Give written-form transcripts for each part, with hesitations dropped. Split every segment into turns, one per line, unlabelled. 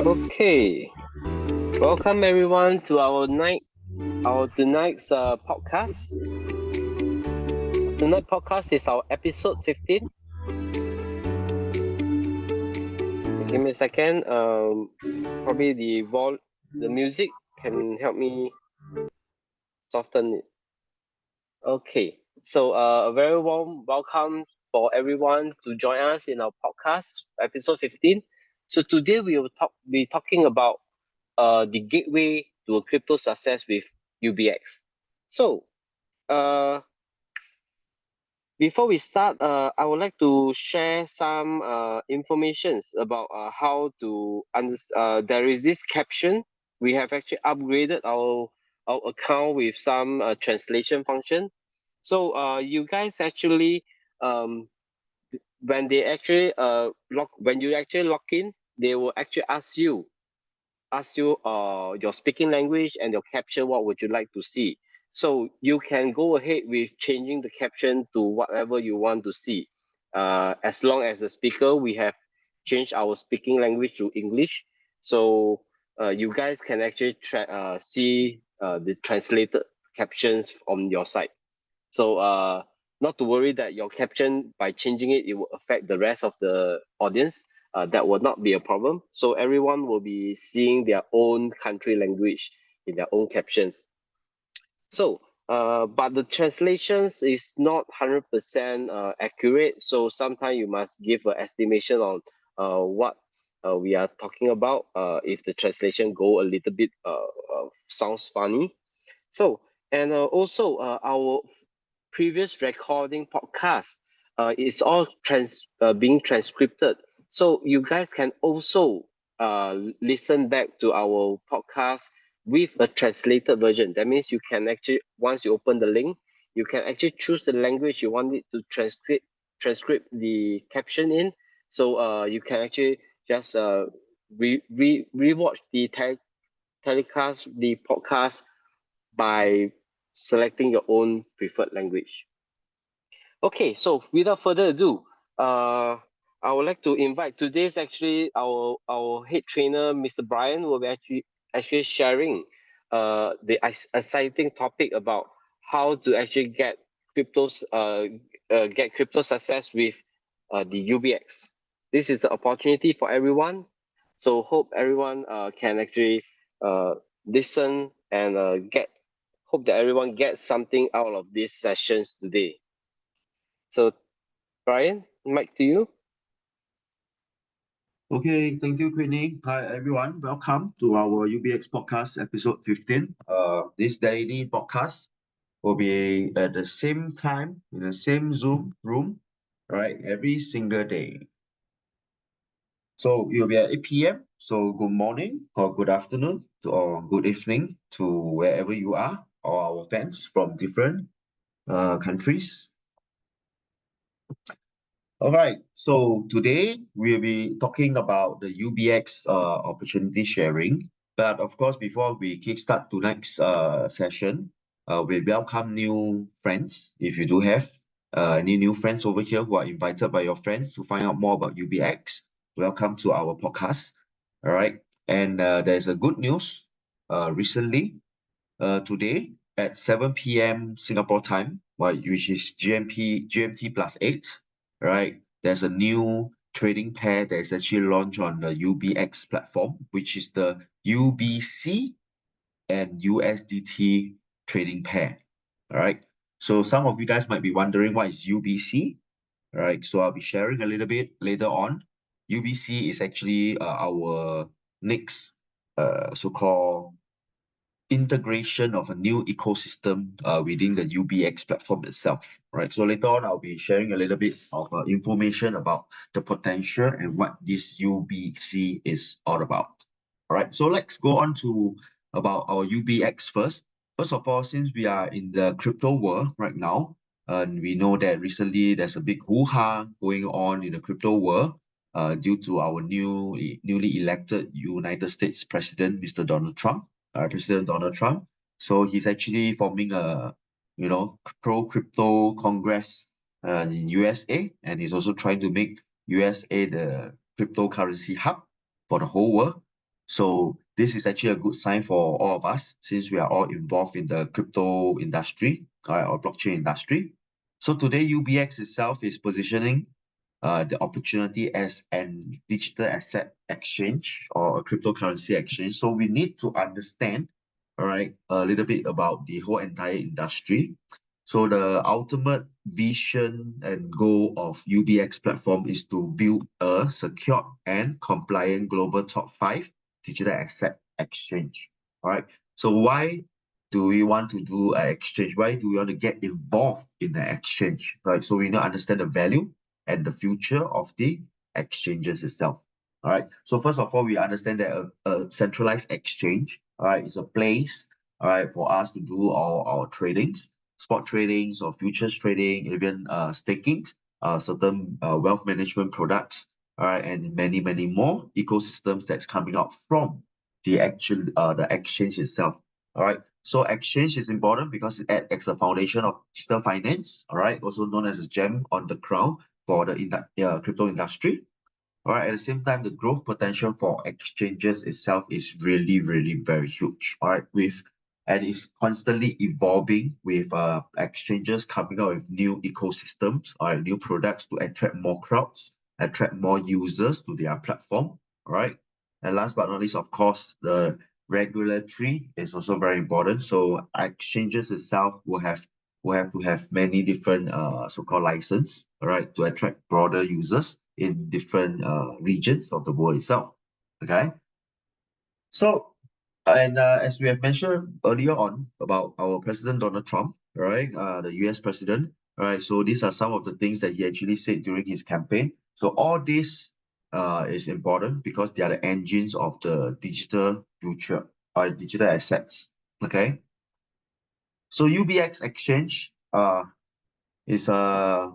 Okay, welcome everyone to our tonight's podcast. Tonight's podcast is our episode 15. Give me a second. Probably the music can help me soften it. Okay, so a very warm welcome for everyone to join us in our podcast episode 15. So today we will be talking about the gateway to a crypto success with UBX. So uh before we start, I would like to share some informations about how to understand. There is this caption. We have actually upgraded our account with some translation function. So you guys actually um, when they actually when you actually log in, they will actually ask you your speaking language and your caption, what would you like to see. So you can go ahead with changing the caption to whatever you want to see. As long as the speaker, we have changed our speaking language to English. So you guys can actually see the translated captions on your side. So not to worry that your caption, by changing it, it will affect the rest of the audience. That will not be a problem. So everyone will be seeing their own country language in their own captions. So, but the translations is not 100% accurate. So sometimes you must give an estimation on what we are talking about. If the translation go a little bit sounds funny. So, and also our previous recording podcast is all being transcribed. So you guys can also listen back to our podcast with a translated version. That means you can actually, once you open the link, you can actually choose the language you want it to transcribe the caption in. So you can actually just rewatch the telecast, the podcast by selecting your own preferred language. Okay, so without further ado, I would like to invite today's actually our head trainer, Mr. Brian, will be actually sharing the exciting topic about how to actually get crypto success with the UBX. This is an opportunity for everyone. So hope everyone can actually listen and hope that everyone gets something out of these sessions today. So Brian, mic to you.
Okay, thank you, Queenie. Hi, everyone. Welcome to our UBX podcast, episode 15. This daily podcast will be at the same time in the same Zoom room, right? Every single day. So it will be at 8 p.m. So good morning or good afternoon or good evening to wherever you are, or our fans from different countries. All right, so today we'll be talking about the UBX opportunity sharing. But of course, before we kickstart tonight's session, we welcome new friends. If you do have any new friends over here who are invited by your friends to find out more about UBX, welcome to our podcast. All right, and there's a good news. Recently, today at 7 p.m. Singapore time, which is GMT plus 8, right? There's a new trading pair that is actually launched on the UBX platform, which is the UBC and USDT trading pair. All right. So some of you guys might be wondering what is UBC, right? So I'll be sharing a little bit later on. UBC is actually our next so-called integration of a new ecosystem within the UBX platform itself, right? So later on, I'll be sharing a little bit of information about the potential and what this UBC is all about. All right, so let's go on to about our UBX first. First of all, since we are in the crypto world right now, and we know that recently there's a big hoo-ha going on in the crypto world due to our newly elected United States President, Mr. Donald Trump. President Donald Trump. So he's actually forming a, pro-crypto congress in USA, and he's also trying to make USA the cryptocurrency hub for the whole world. So this is actually a good sign for all of us since we are all involved in the crypto industry, or blockchain industry. So today UBX itself is positioning the opportunity as an digital asset exchange or a cryptocurrency exchange. So we need to understand, all right, a little bit about the whole entire industry. So the ultimate vision and goal of UBX platform is to build a secure and compliant global top 5 digital asset exchange. All right. So why do we want to do an exchange? Why do we want to get involved in the exchange? Right. So we need to understand the value and the future of the exchanges itself. All right. So first of all, we understand that a centralized exchange, all right, is a place, all right, for us to do our tradings, spot tradings or futures trading, even stakings, certain wealth management products, all right, and many, many more ecosystems that's coming out from the exchange itself. All right. So exchange is important because it acts as a foundation of digital finance, all right, also known as a gem on the crown for the crypto industry. All right. At the same time, the growth potential for exchanges itself is really, really very huge. All right. And it's constantly evolving with exchanges coming out with new ecosystems or new products to attract more crowds, attract more users to their platform. All right. And last but not least, of course, the regulatory is also very important. So exchanges itself will have to have many different so-called license, all right, to attract broader users in different regions of the world itself. Okay. So, and as we have mentioned earlier on about our President Donald Trump, right, the US president, right, so these are some of the things that he actually said during his campaign. So all this is important because they are the engines of the digital future or digital assets. Okay. So UBX exchange is a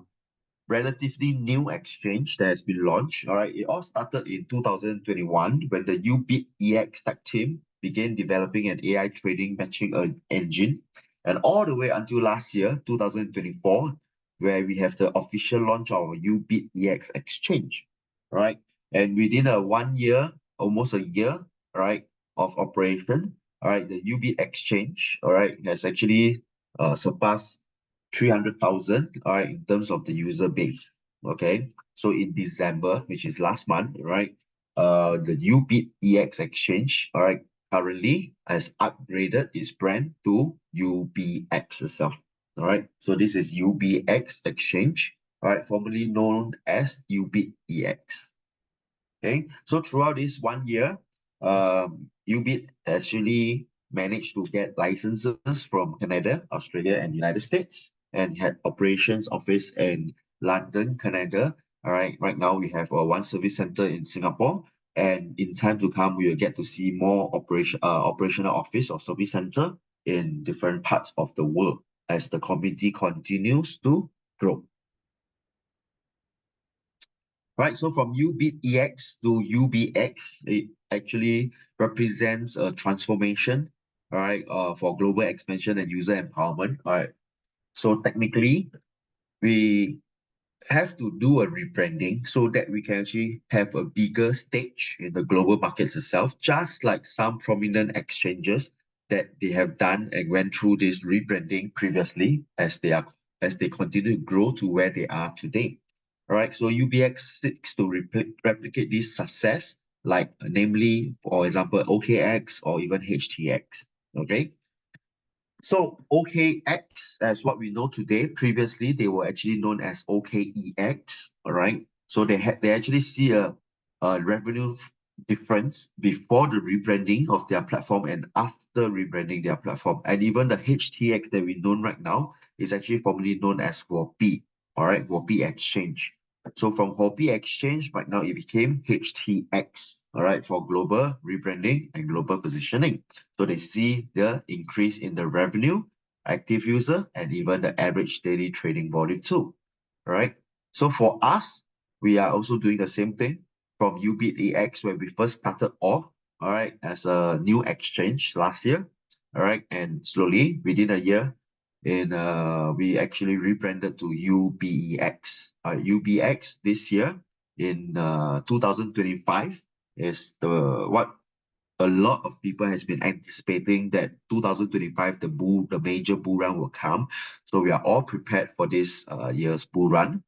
relatively new exchange that has been launched. All right, it all started in 2021 when the UBX tech team began developing an AI trading matching engine, and all the way until last year, 2024, where we have the official launch of our UBX exchange. All right, and within a 1 year, almost a year, all right, of operation, all right, the UB exchange, all right, has actually surpassed 300,000, all right, in terms of the user base. Okay. So in December, which is last month, right, the UBEX exchange, all right, currently has upgraded its brand to UBX itself. All right. So this is UBX exchange, all right, formerly known as UBEX. Okay, so throughout this 1 year, UBIT actually managed to get licenses from Canada, Australia, and United States, and had operations office in London, Canada. All right, right now we have one service center in Singapore, and in time to come, we will get to see more operational office or service center in different parts of the world as the community continues to grow. Right, so from UBEX to UBX, it actually represents a transformation, all right, for global expansion and user empowerment. All right, so technically, we have to do a rebranding so that we can actually have a bigger stage in the global markets itself, just like some prominent exchanges that they have done and went through this rebranding previously as they continue to grow to where they are today. All right, so UBX seeks to replicate this success, like namely, for example, OKX or even HTX. Okay, so OKX, as what we know today, previously they were actually known as OKEX, all right? So they actually see a revenue difference before the rebranding of their platform and after rebranding their platform. And even the HTX that we know right now is actually formerly known as Huobi, all right? Huobi Exchange. So from Huobi Exchange, right now it became HTX, all right, for global rebranding and global positioning. So they see the increase in the revenue, active user, and even the average daily trading volume too. All right. So for us, we are also doing the same thing from UBEX where we first started off, all right, as a new exchange last year. All right. And slowly within a year, we actually rebranded to UBEX. UBX this year in 2025 is the what a lot of people has been anticipating that 2025, the major bull run will come. So we are all prepared for this year's bull run.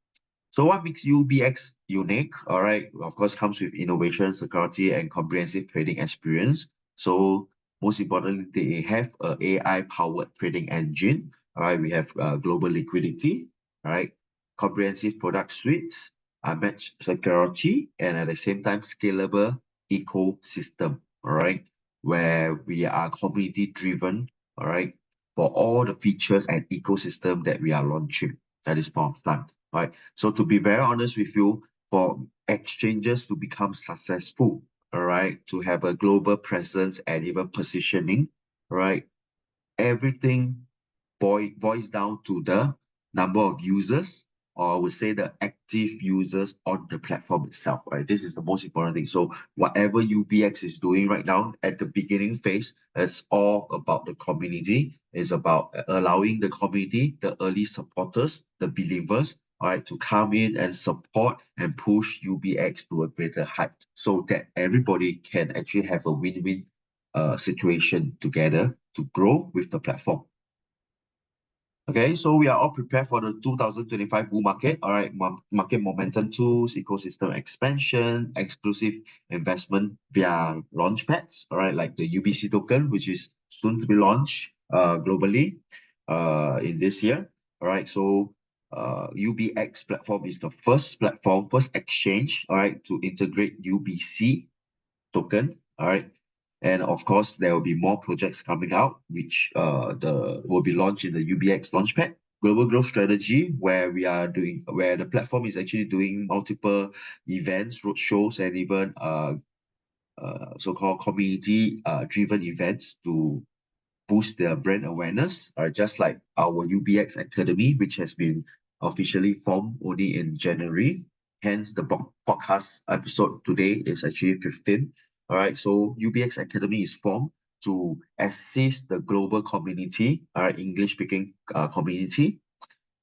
So what makes UBX unique? All right, of course, comes with innovation, security, and comprehensive trading experience. So most importantly, they have a AI-powered trading engine. All right, we have global liquidity. All right, comprehensive product suites, unmatched security, and at the same time, scalable ecosystem. All right, where we are community-driven. All right, for all the features and ecosystem that we are launching at this point of time. Right. So to be very honest with you, for exchanges to become successful, all right, to have a global presence and even positioning, right, everything boils down to the number of users, or I would say the active users on the platform itself, right? This is the most important thing. So whatever UBX is doing right now at the beginning phase, it's all about the community. It's about allowing the community, the early supporters, the believers, all right, to come in and support and push UBX to a greater height so that everybody can actually have a win-win situation together to grow with the platform. Okay, so we are all prepared for the 2025 bull market. All right, market momentum tools, ecosystem expansion, exclusive investment via launch pads. All right, like the UBC token, which is soon to be launched globally in this year. All right, so UBX platform is the first platform, first exchange, all right, to integrate UBC token. All right. And of course, there will be more projects coming out, which will be launched in the UBX Launchpad. Global growth strategy, where the platform is actually doing multiple events, roadshows, and even so-called community driven events to boost their brand awareness, just like our UBX Academy, which has been officially formed only in January. Hence, the podcast episode today is actually 15. All right, so UBX Academy is formed to assist the global community, English-speaking community,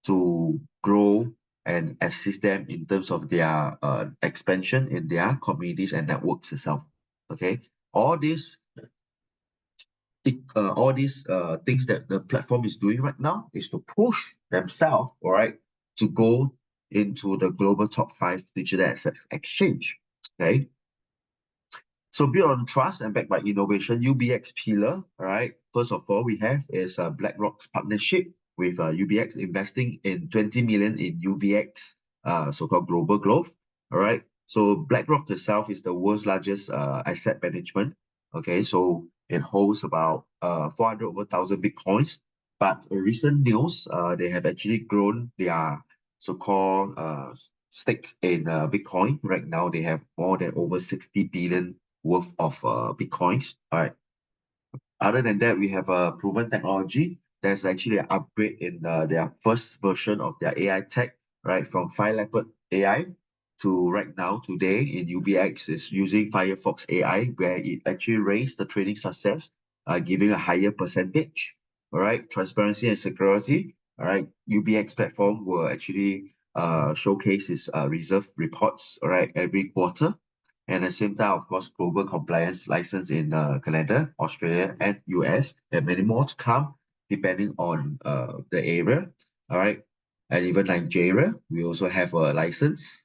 to grow and assist them in terms of their expansion in their communities and networks itself. Okay, all these all these things that the platform is doing right now is to push themselves, all right, to go into the global top 5 digital assets exchange. Okay. So built on trust and backed by innovation, UBX pillar, all right. First of all, we have is BlackRock's partnership with UBX investing in 20 million in UBX, so-called global growth. All right. So BlackRock itself is the world's largest asset management. Okay, so it holds about 400 over 1,000 bitcoins. But recent news, they have actually grown their so-called stake in Bitcoin. Right now, they have more than over 60 billion worth of bitcoins. All right. Other than that, we have a proven technology. There's actually an upgrade in their first version of their AI tech, right? From Fire Leopard AI to right now, today in UBX is using Firefox AI, where it actually raised the trading success, giving a higher percentage. All right. Transparency and security. All right. UBX platform will actually showcase its reserve reports, all right, every quarter. And at the same time, of course, global compliance license in Canada, Australia, and US, and many more to come, depending on the area. All right. And even Nigeria, we also have a license.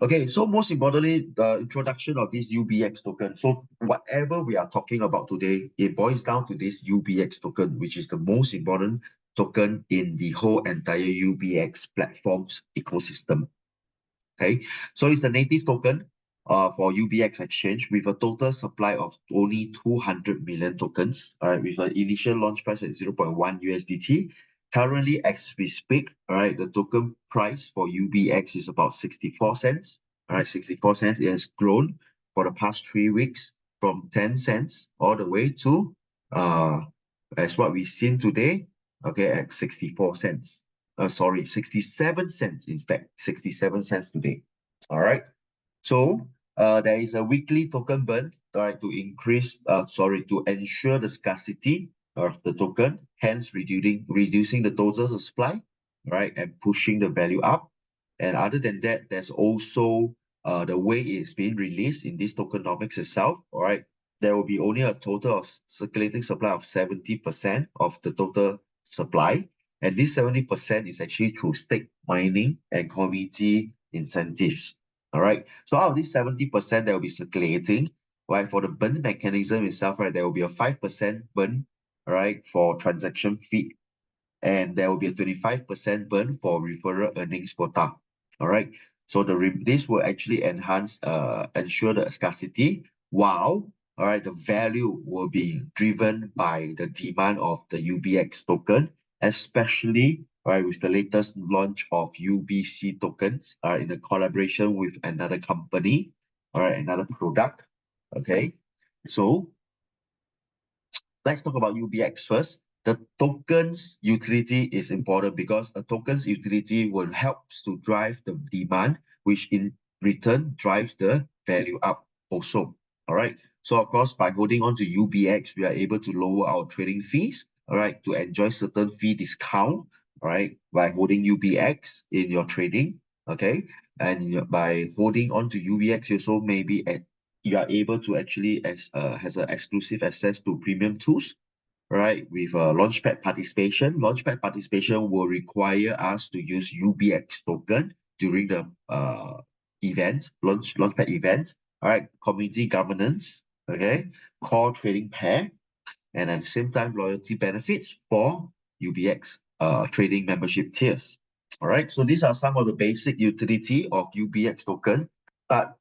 Okay, so most importantly, the introduction of this UBX token. So whatever we are talking about today, it boils down to this UBX token, which is the most important token in the whole entire UBX platform's ecosystem. Okay, so it's a native token for UBX exchange with a total supply of only 200 million tokens, all right, with an initial launch price at 0.1 USDT. Currently, as we speak, all right, the token price for UBX is about 64 cents. All right, 64 cents. It has grown for the past 3 weeks from 10 cents all the way to as what we've seen today, okay, at 64 cents. Sorry, 67 cents, in fact, 67 cents today. All right. So there is a weekly token burn, right, to to ensure the scarcity of the token, hence reducing the total supply, right, and pushing the value up. And other than that, there's also the way it's being released in this tokenomics itself, all right, there will be only a total of circulating supply of 70% of the total supply. And this 70% is actually through stake mining and community incentives. All right. So out of this 70% that will be circulating, right, for the burn mechanism itself, right, there will be a 5% burn, right, for transaction fee, and there will be a 25% burn for referral earnings quota. All right. So this will actually ensure the scarcity, while all right, the value will be driven by the demand of the UBX token, especially right with the latest launch of UBC tokens, in a collaboration with another company, all right, another product. Okay. So let's talk about UBX first. The tokens utility is important because a tokens utility will help to drive the demand, which in return drives the value up also. All right. So of course, by holding on to UBX, we are able to lower our trading fees, all right, to enjoy certain fee discount, all right, by holding UBX in your trading. Okay. And by holding on to UBX, you also maybe you are able to actually has an exclusive access to premium tools, right? With launchpad participation. Launchpad participation will require us to use UBX token during the launchpad event. All right, community governance, okay, core trading pair, and at the same time loyalty benefits for UBX trading membership tiers. All right, so these are some of the basic utility of UBX token, but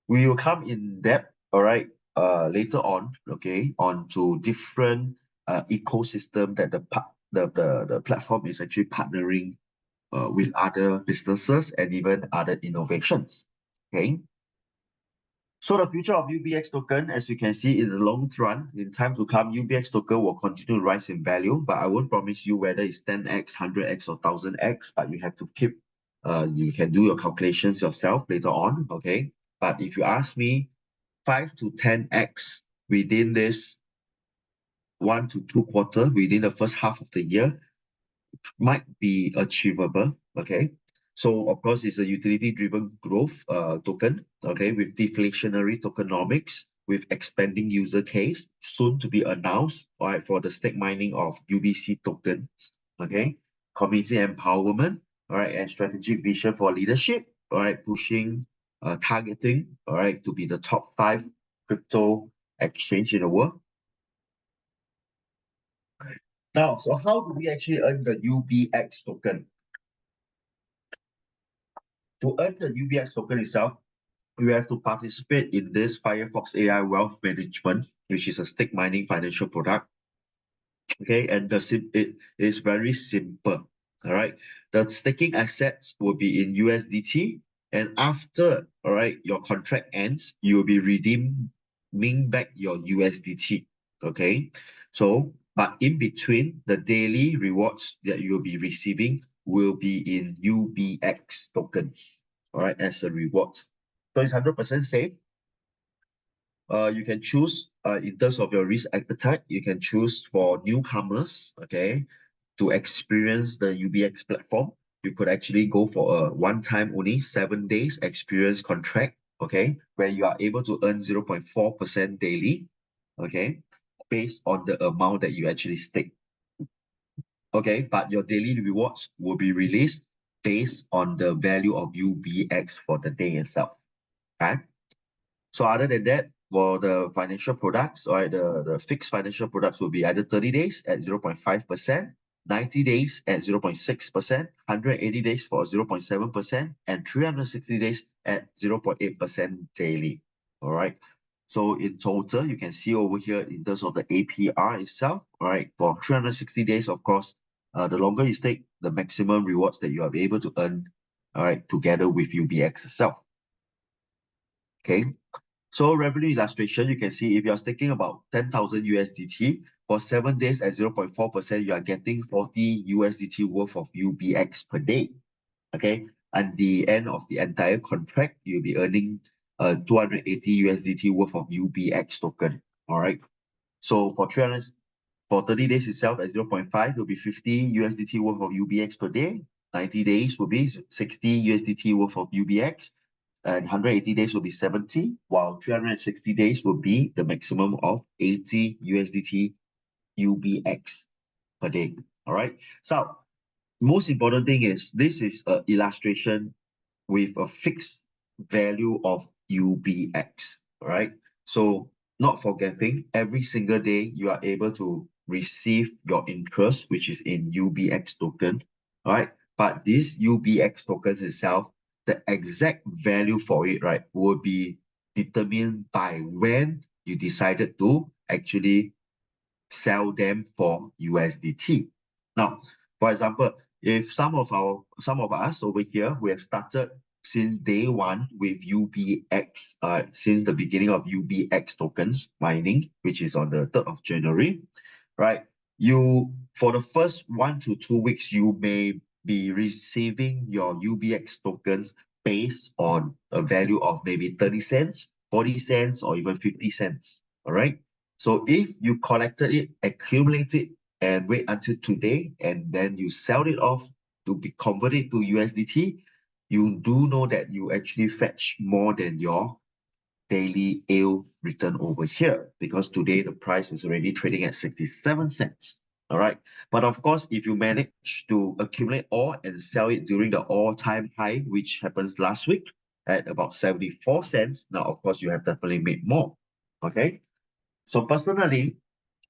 we will come in depth, all right, later on, okay, onto different ecosystem that the platform is actually partnering with other businesses and even other innovations. Okay. So the future of UBX token, as you can see in the long run, in time to come, UBX token will continue to rise in value, but I won't promise you whether it's 10x, 100x, or 1000x, but you have to keep, you can do your calculations yourself later on, okay? But if you ask me, 5 to 10x within this 1 to 2 quarters, within the first half of the year, might be achievable. Okay. So of course, it's a utility-driven growth token, okay, with deflationary tokenomics, with expanding user case, soon to be announced, all right, for the stake mining of UBC tokens, okay, community empowerment, all right, and strategic vision for leadership, all right, pushing, targeting, all right, to be the top 5 crypto exchange in the world. Now, so how do we actually earn the UBX token? To earn the UBX token itself, you have to participate in this Firefox AI Wealth Management, which is a stake mining financial product. Okay, and it is very simple. All right, the staking assets will be in USDT, and after all right your contract ends, you will be redeeming back your USDT. Okay, so but in between, the daily rewards that you'll be receiving will be in UBX tokens. All right, as a reward. So it's 100% safe. You can choose in terms of your risk appetite, you can choose for newcomers, okay, to experience the UBX platform. You could actually go for a one-time only 7 days experience contract, okay, where you are able to earn 0.4% daily, okay, based on the amount that you actually stake. Okay, but your daily rewards will be released based on the value of UBX for the day itself. Okay. So other than that, for the financial products, or the fixed financial products will be either 30 days at 0.5%, 90 days at 0.6%, 180 days for 0.7%, and 360 days at 0.8% daily. All right. So in total, you can see over here in terms of the APR itself, all right, for 360 days, of course, the longer you stay, the maximum rewards that you are able to earn, all right, together with UBX itself. Okay. So revenue illustration, you can see if you are staking about 10,000 USDT for 7 days at 0.4%, you are getting 40 USDT worth of UBX per day. Okay. At the end of the entire contract, you'll be earning 280 USDT worth of UBX token. All right. So for 30 days itself at 0.5, it will be 50 USDT worth of UBX per day. 90 days will be 60 USDT worth of UBX. and 180 days will be 70, while 360 days will be the maximum of 80 USDT UBX per day. All right. So most important thing is this is an illustration with a fixed value of UBX. All right. So not forgetting every single day you are able to receive your interest, which is in UBX token. All right. But this UBX tokens itself, the exact value for it, right, will be determined by when you decided to actually sell them for USDT. Now, for example, if some of us over here, we have started since day one with UBX, since the beginning of UBX tokens mining, which is on the 3rd of January, right? You, for the first 1 to 2 weeks, you may be receiving your UBX tokens based on a value of maybe 30 cents, 40 cents, or even 50 cents. All right. So if you collected it, accumulate it, and wait until today, and then you sell it off to be converted to USDT, you do know that you actually fetch more than your daily yield return over here, because today the price is already trading at 67 cents. All right. But of course, if you manage to accumulate all and sell it during the all-time high, which happens last week at about 74 cents, now of course you have definitely made more. Okay. So personally,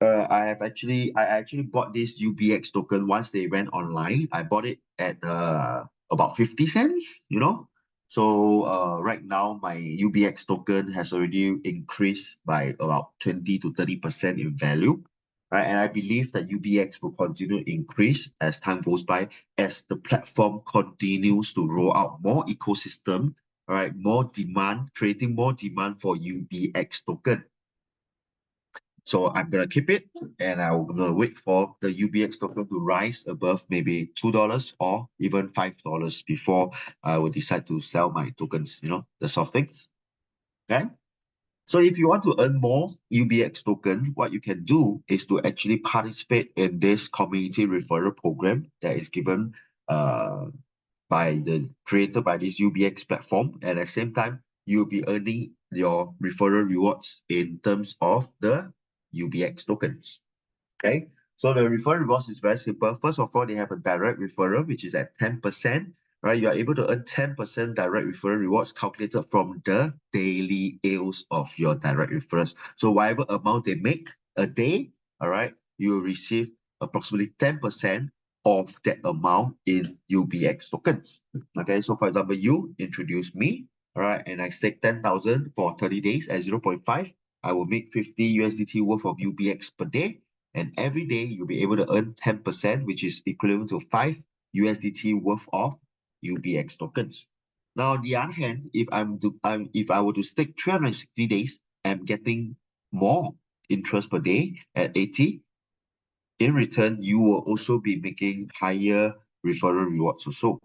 I actually bought this UBX token once they went online. I bought it at about 50 cents, you know. So right now my UBX token has already increased by about 20 to 30% in value. Right, and I believe that UBX will continue to increase as time goes by, as the platform continues to roll out more ecosystem, right, more demand, creating more demand for UBX token. So I'm gonna keep it, and I'm gonna wait for the UBX token to rise above maybe $2 or even $5 before I will decide to sell my tokens, you know, the sort of things. Okay. So if you want to earn more UBX token, what you can do is to actually participate in this community referral program that is given uh created by this UBX platform. And at the same time, you'll be earning your referral rewards in terms of the UBX tokens. Okay. So the referral rewards is very simple. First of all, they have a direct referral, which is at 10%. Right, you are able to earn 10% direct referral rewards calculated from the daily yields of your direct referrals. So whatever amount they make a day, all right, you will receive approximately 10% of that amount in UBX tokens. Okay, so for example, you introduce me, all right, and I stake 10,000 for 30 days at 0.5. I will make 50 USDT worth of UBX per day. And every day you'll be able to earn 10%, which is equivalent to 5 USDT worth of UBX tokens. Now, on the other hand, if I were to stake 360 days, I'm getting more interest per day at 80. In return, you will also be making higher referral rewards also.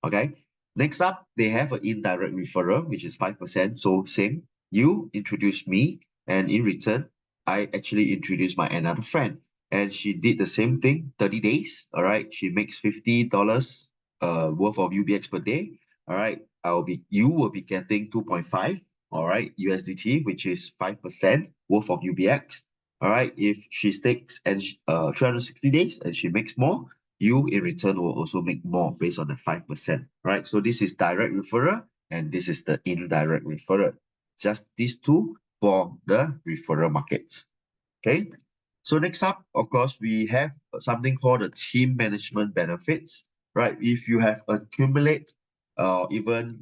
Okay. Next up, they have an indirect referral, which is 5%. So same, you introduce me, and in return, I actually introduced my another friend. And she did the same thing, 30 days. All right. She makes $50 worth of UBX per day. All right. You will be getting 2.5, all right, USDT, which is 5% worth of UBX. All right. If she stakes and 360 days and she makes more, you in return will also make more based on the 5%, right? So this is direct referral and this is the indirect referral. Just these two for the referral markets. Okay. So next up, of course, we have something called the team management benefits, right? If you have accumulate even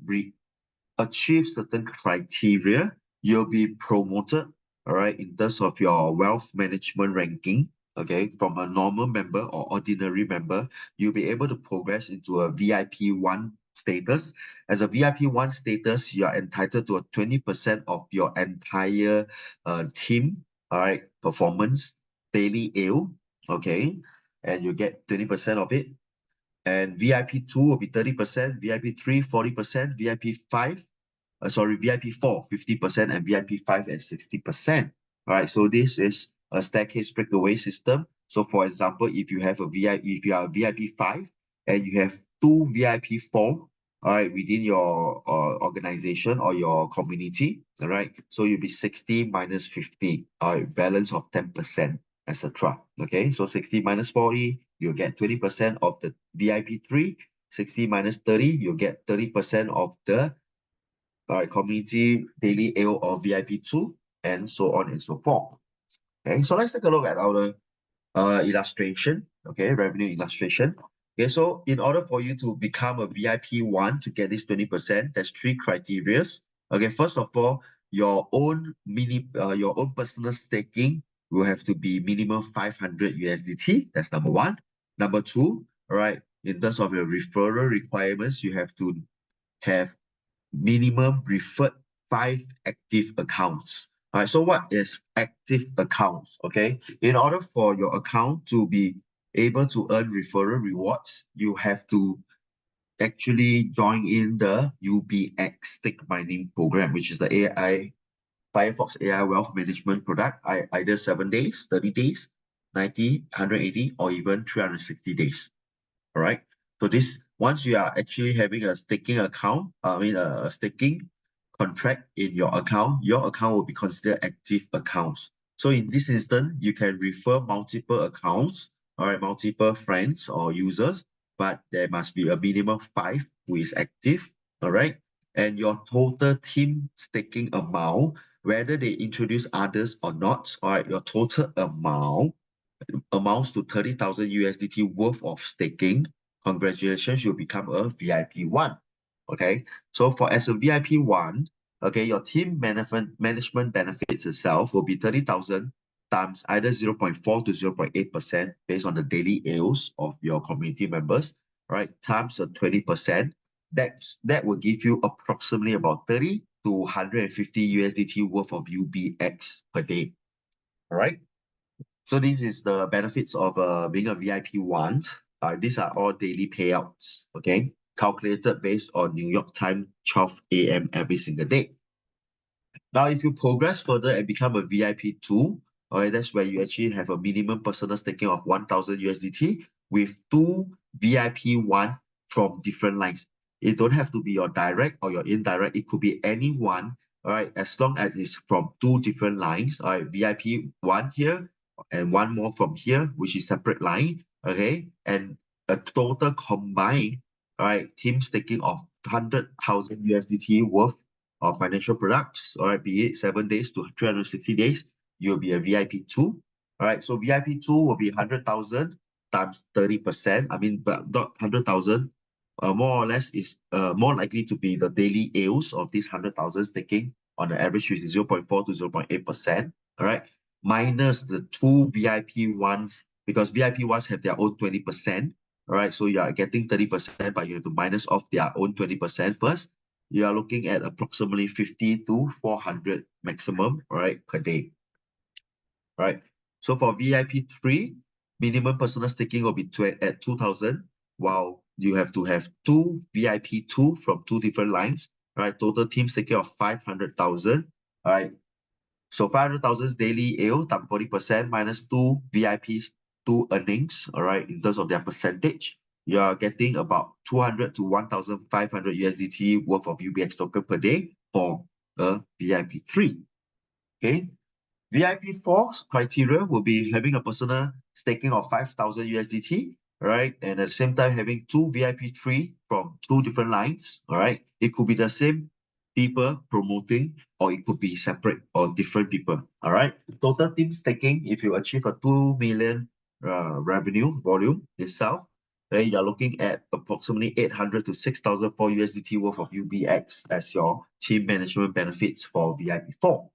achieve certain criteria, you'll be promoted, all right, in terms of your wealth management ranking. Okay, from a normal member or ordinary member, you'll be able to progress into a VIP1 status. As a VIP1 status, you are entitled to a 20% of your entire team, all right, performance, daily yield, okay, and you get 20% of it. And VIP2 will be 30%, VIP3 40%, VIP5 VIP4 50% and VIP5 at 60%. All right, so this is a staircase breakaway system. So for example, if you have a VIP, if you are a VIP5 and you have two VIP4, all right, within your organization or your community, all right? So you'll be 60 minus 50, all right, balance of 10%, etc. Okay, so 60 minus 40, you'll get 20% of the VIP3. 60 minus 30, you'll get 30% of the community daily ale or VIP2, and so on and so forth. Okay, so let's take a look at our illustration, okay, revenue illustration. Okay, so in order for you to become a VIP1 to get this 20%, there's three criterias. Okay, first of all, your own your own personal staking will have to be minimum 500 USDT. That's number one. Number two, all right, in terms of your referral requirements, you have to have minimum referred 5 active accounts. All right, so what is active accounts? Okay, in order for your account to be able to earn referral rewards, you have to actually join in the UBX stake mining program, which is the AI Firefox AI Wealth Management product, either 7 days, 30 days, 90, 180, or even 360 days. All right. So this, once you are actually having a staking account, a staking contract in your account will be considered active accounts. So in this instance, you can refer multiple accounts, all right, multiple friends or users, but there must be a minimum 5 who is active, all right? And your total team staking amount, whether they introduce others or not, all right, your total amount amounts to 30,000 USDT worth of staking. Congratulations, you become a VIP1. Okay, so for as a VIP1, okay, your team management benefits itself will be 30,000 times either 0.4 to 0.8% based on the daily ales of your community members, right? Times a 20%. That will give you approximately about 30 to 150 USDT worth of UBX per day. All right. So this is the benefits of being a VIP1. These are all daily payouts, okay? Calculated based on New York time, 12 a.m. every single day. Now, if you progress further and become a VIP2, all right, that's where you actually have a minimum personal staking of 1,000 USDT with 2 VIP1 from different lines. It don't have to be your direct or your indirect. It could be anyone, all right, as long as it's from 2 different lines. All right, VIP1 here and one more from here, which is separate line, okay? And a total combined, all right, team staking of 100,000 USDT worth of financial products, all right, be it 7 days to 360 days, you'll be a VIP2. All right, so VIP2 will be 100,000 times 30%. I mean, but not 100,000, more or less is more likely to be the daily ales of these 100,000 staking on the average, which is 0.4 to 0.8%. All right, minus the 2 VIP1s, because VIP1s have their own 20%. All right, so you are getting 30%, but you have to minus off their own 20% first. You are looking at approximately 50 to 400 maximum, right, per day. Right. So for VIP3, minimum personal staking will be at 2,000, while you have to have 2 VIP2 from 2 different lines, right? Total team staking of 500,000, right? So 500,000 daily ale times 40% minus 2 VIPs, 2 earnings, all right, in terms of their percentage, you are getting about 200 to 1,500 USDT worth of UBX token per day for a VIP3. Okay. VIP4's criteria will be having a personal staking of 5,000 USDT, right? And at the same time, having 2 VIP3 from 2 different lines, all right? It could be the same people promoting, or it could be separate or different people, all right? Total team staking, if you achieve a 2 million revenue volume itself, then you're looking at approximately 800 to 6,004 USDT worth of UBX as your team management benefits for VIP4.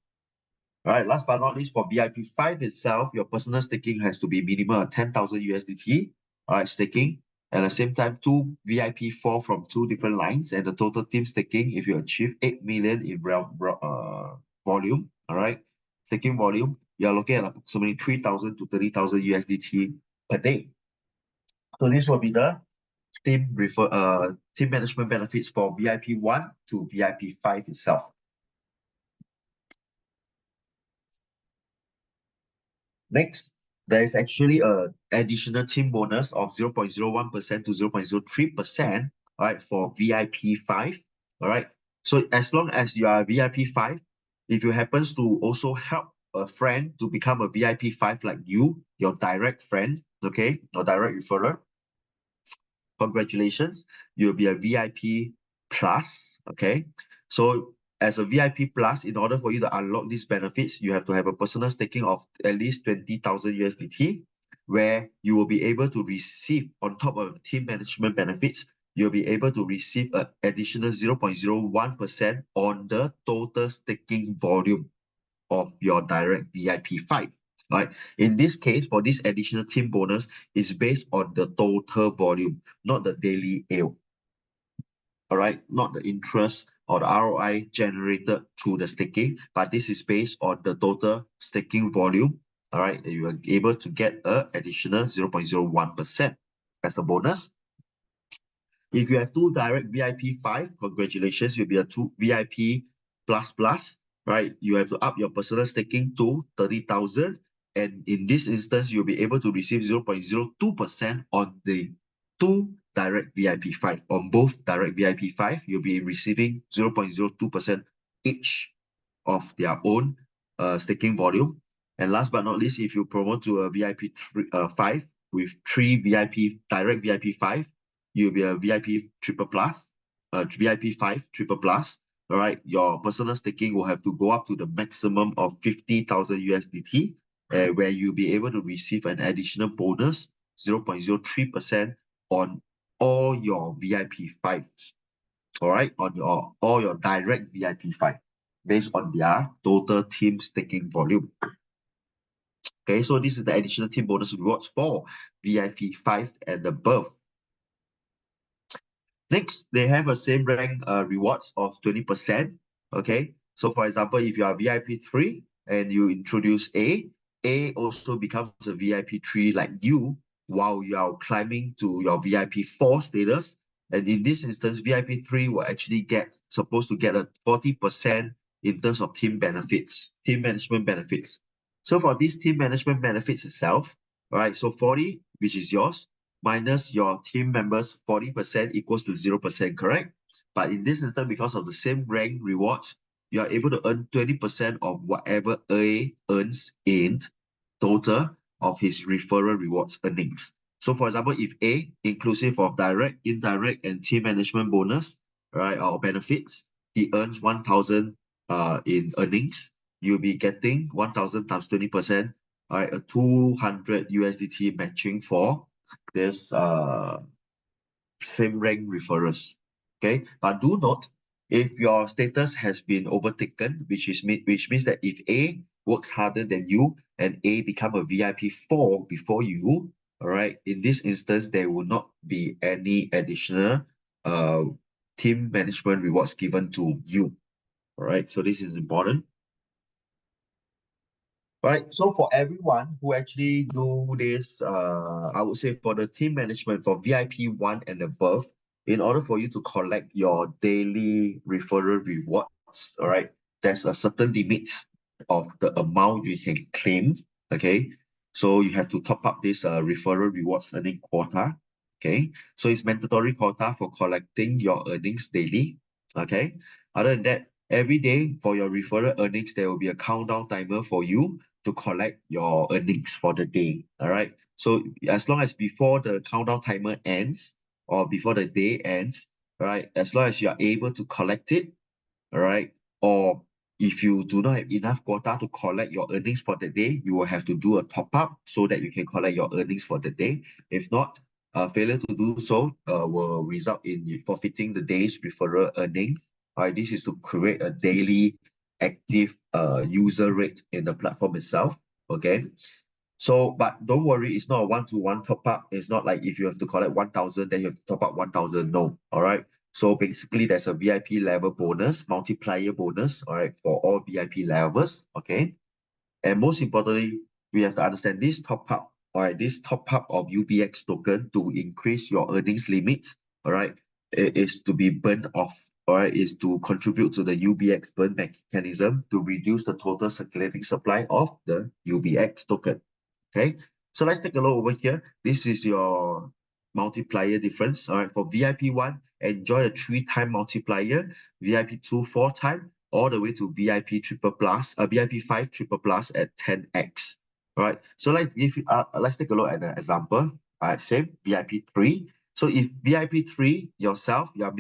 All right, last but not least, for VIP5 itself, your personal staking has to be minimum 10,000 USDT. All right, staking. At the same time, 2 VIP4 from 2 different lines, and the total team staking, if you achieve 8 million in volume, all right, staking volume, you're looking at approximately 3,000 to 30,000 USDT per day. So this will be the team management benefits for VIP1 to VIP5 itself. Next, there is actually a additional team bonus of 0.01% to 0.03%, all right, for VIP 5, all right. So as long as you are VIP 5, if you happens to also help a friend to become a VIP 5 like you, your direct friend, okay, your direct referrer, congratulations, you'll be a VIP plus, okay? So as a VIP plus, in order for you to unlock these benefits, you have to have a personal staking of at least 20,000 USDT, where you will be able to receive, on top of team management benefits, you'll be able to receive an additional 0.01% on the total staking volume of your direct VIP 5. Right? In this case, for this additional team bonus, is based on the total volume, not the daily ALE. All right, not the interest or the ROI generated through the staking, but this is based on the total staking volume. All right, you are able to get an additional 0.01% as a bonus. If you have two direct VIP 5, congratulations, you'll be a two VIP plus plus, right? You have to up your personal staking to 30,000. And in this instance, you'll be able to receive 0.02% on the two direct VIP 5. On both direct VIP 5, you'll be receiving 0.02% each of their own staking volume. And last but not least, if you promote to a VIP 5 with three VIP direct VIP 5, you'll be a VIP triple plus, VIP 5 triple plus. All right, your personal staking will have to go up to the maximum of 50,000 USDT, where you'll be able to receive an additional bonus 0.03% on all your VIP 5s. All right, on your all your direct VIP 5 based on their total team staking volume. Okay, so this is the additional team bonus rewards for VIP 5 and above. Next, they have a same rank rewards of 20%. Okay, so for example, if you are VIP 3 and you introduce A also becomes a VIP 3 like you while you are climbing to your VIP 4 status. And in this instance, VIP 3 will actually supposed to get a 40% in terms of team benefits, team management benefits. So for these team management benefits itself, all right, so 40, which is yours, minus your team members 40% equals to 0%, correct? But in this instance, because of the same rank rewards, you are able to earn 20% of whatever A earns in total of his referral rewards earnings. So for example, if A, inclusive of direct, indirect, and team management bonus, right, or benefits, he earns 1,000 in earnings, you'll be getting 1,000 times 20%, all right, a 200 USDT matching for this same rank referrals. Okay, but do note, if your status has been overtaken, which means that if A works harder than you and A become a VIP 4 before you, all right, in this instance, there will not be any additional uh, team management rewards given to you. All right, so this is important. Right, so for everyone who actually do this, I would say for the team management for VIP 1 and above, in order for you to collect your daily referral rewards, all right, there's a certain limit of the amount you can claim, okay? So you have to top up this referral rewards earning quota, okay? So it's mandatory quota for collecting your earnings daily, okay? Other than that, every day for your referral earnings, there will be a countdown timer for you to collect your earnings for the day. All right. So as long as before the countdown timer ends or before the day ends, right, as long as you are able to collect it, all right, or if you do not have enough quota to collect your earnings for the day, you will have to do a top up so that you can collect your earnings for the day. If not, failure to do so will result in you forfeiting the day's referral earnings. All right, this is to create a daily active user rate in the platform itself. Okay. So, but don't worry, it's not a one-to-one top up. It's not like if you have to collect 1,000, then you have to top up 1,000. No. All right. So basically, there's a VIP level bonus, multiplier bonus, all right, for all VIP levels. Okay. And most importantly, we have to understand this top up, all right, this top up of UBX token to increase your earnings limits, all right, is to be burned off, all right, is to contribute to the UBX burn mechanism to reduce the total circulating supply of the UBX token. Okay, so let's take a look over here. This is your multiplier difference. All right, for VIP1, enjoy a 3-time multiplier, VIP2 4-time, all the way to VIP triple plus, VIP5 triple plus at 10x. All right, so let's take a look at an example. All right, same VIP3. So if VIP3 yourself, you are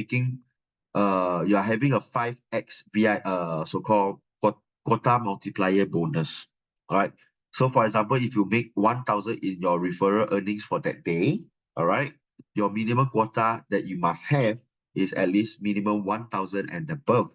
having a 5x so-called quota multiplier bonus. All right. So for example, if you make 1,000 in your referral earnings for that day, all right, your minimum quota that you must have is at least minimum 1,000 and above.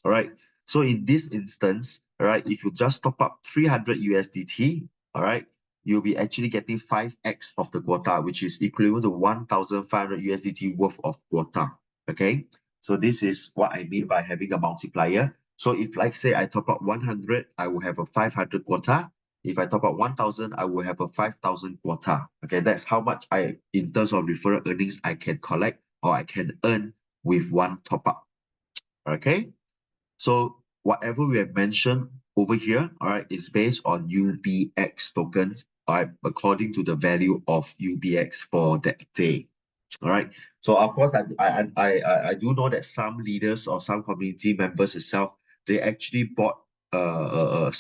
All right. So in this instance, all right, if you just top up 300 USDT, all right, you'll be actually getting 5x of the quota, which is equivalent to 1,500 USDT worth of quota. Okay. So this is what I mean by having a multiplier. So if, like say, I top up 100, I will have a 500 quota. If I top up 1,000, I will have a 5,000 quota. Okay, that's how much in terms of referral earnings, I can collect or I can earn with one top up. Okay. So whatever we have mentioned over here, all right, is based on UBX tokens, all right, according to the value of UBX for that day. All right. So of course, I do know that some leaders or some community members itself, they actually bought a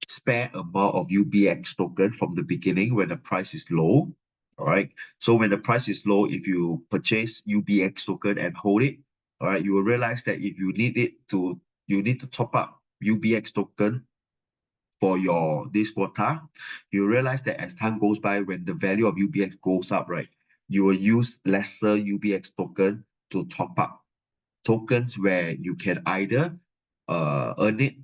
spare amount of UBX token from the beginning when the price is low. All right. So when the price is low, if you purchase UBX token and hold it, all right, you will realize that if you need to top up UBX token for your this quota, you realize that as time goes by, when the value of UBX goes up, right, you will use lesser UBX token to top up tokens where you can either earn it,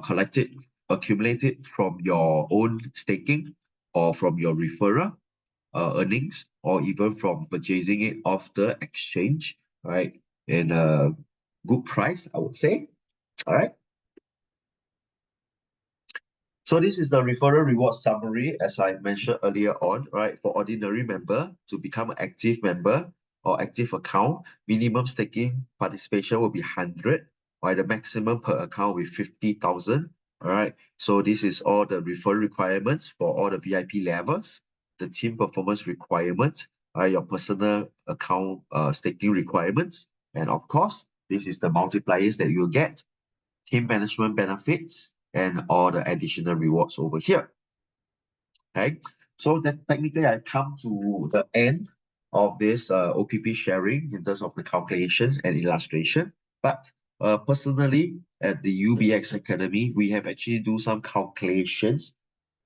collect it, accumulate it from your own staking or from your referral earnings, or even from purchasing it off the exchange, right? In a good price, I would say. All right. So this is the referral reward summary, as I mentioned earlier on, right? For ordinary member to become an active member or active account, minimum staking participation will be 100, while the maximum per account will be 50,000. All right. So this is all the referral requirements for all the VIP levels, the team performance requirements, your personal account staking requirements, and of course, this is the multipliers that you'll get, team management benefits, and all the additional rewards over here. Okay, so that technically I've come to the end of this OPP sharing in terms of the calculations and illustration. But personally, at the UBX Academy, we have actually do some calculations.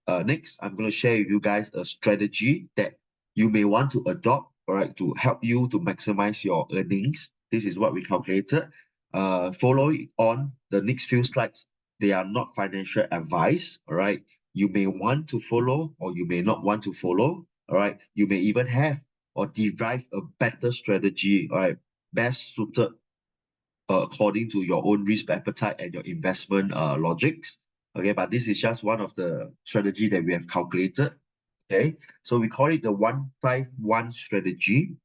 Next, I'm going to share with you guys a strategy that you may want to adopt, all right, to help you to maximize your earnings. This is what we calculated. Following on the next few slides, they are not financial advice, all right. You may want to follow or you may not want to follow, all right. You may even have or derive a better strategy, all right, best suited according to your own risk appetite and your investment logics. Okay, but this is just one of the strategy that we have calculated. Okay, so we call it the 151 strategy.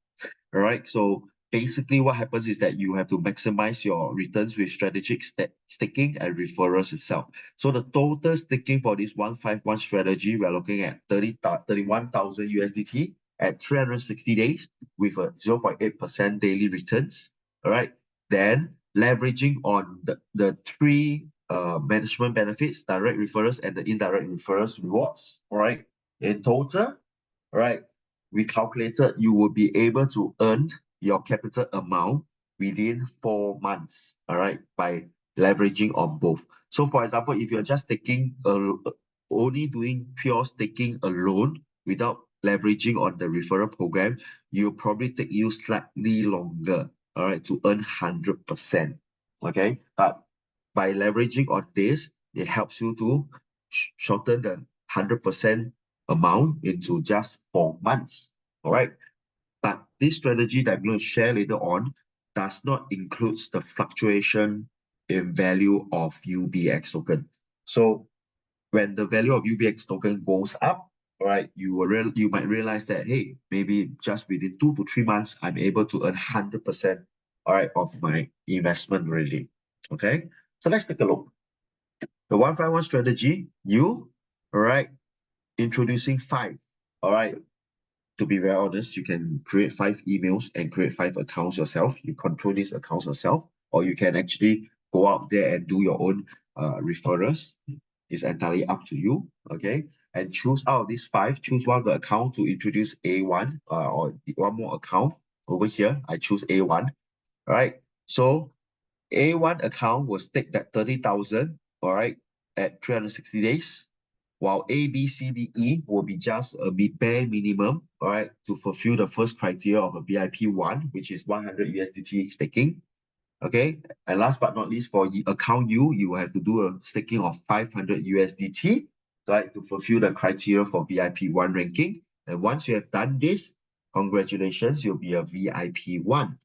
All right, so basically what happens is that you have to maximize your returns with strategic staking and referrals itself. So the total staking for this 151 strategy, we're looking at 31,000 USDT at 360 days with a 0.8% daily returns. All right, then leveraging on the three management benefits, direct referrals and the indirect referrals rewards. All right, in total, right, we calculated you will be able to earn your capital amount within 4 months, all right, by leveraging on both. So for example, if you're just only doing pure staking alone without leveraging on the referral program, you'll probably take you slightly longer, all right, to earn 100%, okay? But by leveraging on this, it helps you to shorten the 100% amount into just 4 months. All right. But this strategy that I'm going to share later on does not include the fluctuation in value of UBX token. So when the value of UBX token goes up, all right, you might realize that, hey, maybe just within 2 to 3 months, I'm able to earn 100%, all right, of my investment really. Okay. So let's take a look. The 151 strategy, all right, introducing five, all right, to be very honest, you can create 5 emails and create 5 accounts yourself. You control these accounts yourself, or you can actually go out there and do your own referrals. It's entirely up to you. Okay. And choose out of these 5, choose one of the account to introduce A1 or one more account over here. I choose A1. All right. So A1 account will stake that 30,000, all right, at 360 days, while A, B, C, D, E will be just a bare minimum, all right, to fulfill the first criteria of a VIP1, which is 100 USDT staking. Okay, and last but not least, for account U, you will have to do a staking of 500 USDT, right, to fulfill the criteria for VIP1 ranking. And once you have done this, congratulations, you'll be a VIP1.